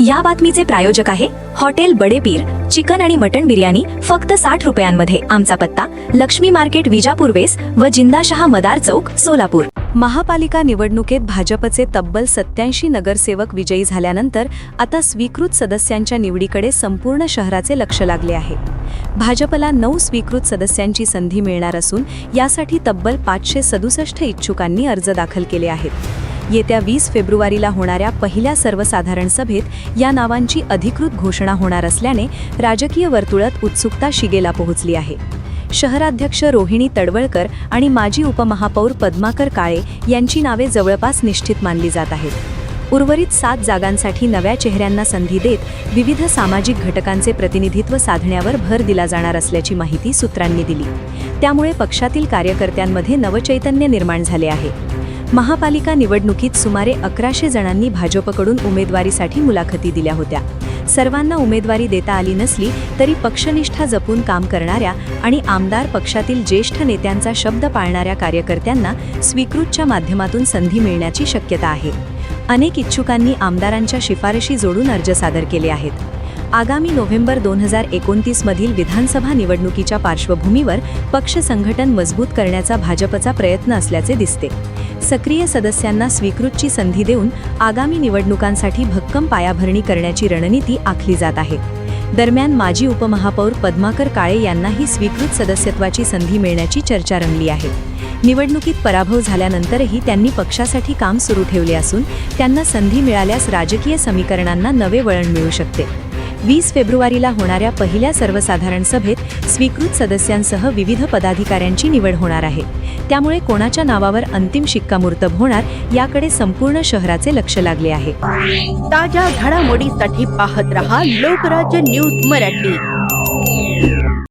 या बातमीचे प्रायोजक आहे हॉटेल बडे पीर। चिकन आणि मटण बिर्याणी फक्त 60 रुपयांमध्ये। आमचा पत्ता लक्ष्मी मार्केट विजापूर वेस व जिंदाशहा मदार चौक सोलापूर। महापालिका निवडणुकीत भाजपचे तब्बल 87 नगरसेवक विजयी झाल्यानंतर आता स्वीकृत सदस्यांच्या निवडीकडे संपूर्ण शहराचे लक्ष लागले आहे। भाजपला 9 स्वीकृत सदस्यांची संधी मिळणार असून यासाठी तब्बल 567 इच्छुकांनी अर्ज दाखल केले आहेत। येत्या 20 फेब्रुवारीला होणाऱ्या पहिल्या सर्वसाधारण सभेत या नावांची अधिकृत घोषणा होणार असल्याने राजकीय वर्तुळात उत्सुकता शिगेला पोहोचली आहे। शहराध्यक्ष रोहिणी तडवळकर आणि माजी उपमहापौर पद्माकर काळे यांची नावे जवळपास निश्चित मानली जात आहेत। उर्वरित 7 जागांसाठी नव्या चेहऱ्यांना संधी देत विविध सामाजिक घटकांचे प्रतिनिधित्व साधण्यावर भर दिला जाणार असल्याची माहिती सूत्रांनी दिली। त्यामुळे पक्षातील कार्यकर्त्यांमध्ये नवचैतन्य निर्माण झाले आहे। महापालिका निवडणुकीत सुमारे 1100 जणांनी भाजपकडून उमेदवारीसाठी मुलाखती दिल्या होत्या। सर्वांना उमेदवारी देता आली नसली तरी पक्षनिष्ठा जपून काम करणाऱ्या आणि आमदार पक्षातील ज्येष्ठ नेत्यांचा शब्द पाळणाऱ्या कार्यकर्त्यांना स्वीकृतच्या माध्यमातून संधी मिळण्याची शक्यता आहे। अनेक इच्छुकांनी आमदारांच्या शिफारशी जोडून अर्ज सादर केले आहेत। आगामी नोव्हेंबर 2029 मधील विधानसभा निवडणुकीच्या पार्श्वभूमीवर पक्ष संघटन मजबूत करण्याचा भाजपचा प्रयत्न असल्याचे दिसते। सक्रिय सदस्यांना स्वीकृतची संधी देऊन आगामी निवडणुकांसाठी भक्कम पायाभरणी करण्याची रणनीती आखली जात आहे। दरम्यान माजी उपमहापौर पद्माकर काळे यांनाही स्वीकृत सदस्यत्वाची संधी मिळण्याची चर्चा रंगली आहे। निवडणुकीत पराभव झाल्यानंतरही त्यांनी पक्षासाठी काम सुरू ठेवले असून त्यांना संधी मिळाल्यास राजकीय समीकरणांना नवे वळण मिळू शकते। 20 फेब्रुवारीला होणाऱ्या पहिल्या सर्वसाधारण सभेत स्वीकृत सदस्यांसह विविध पदाधिकाऱ्यांची निवड होणार आहे। त्यामुळे कोणाच्या नावावर अंतिम शिक्कामोर्तब होणार याकडे संपूर्ण शहराचे लक्ष लागले आहे। ताज्या घडामोडीसाठी पाहत रहा लोकराज्य न्यूज मराठी।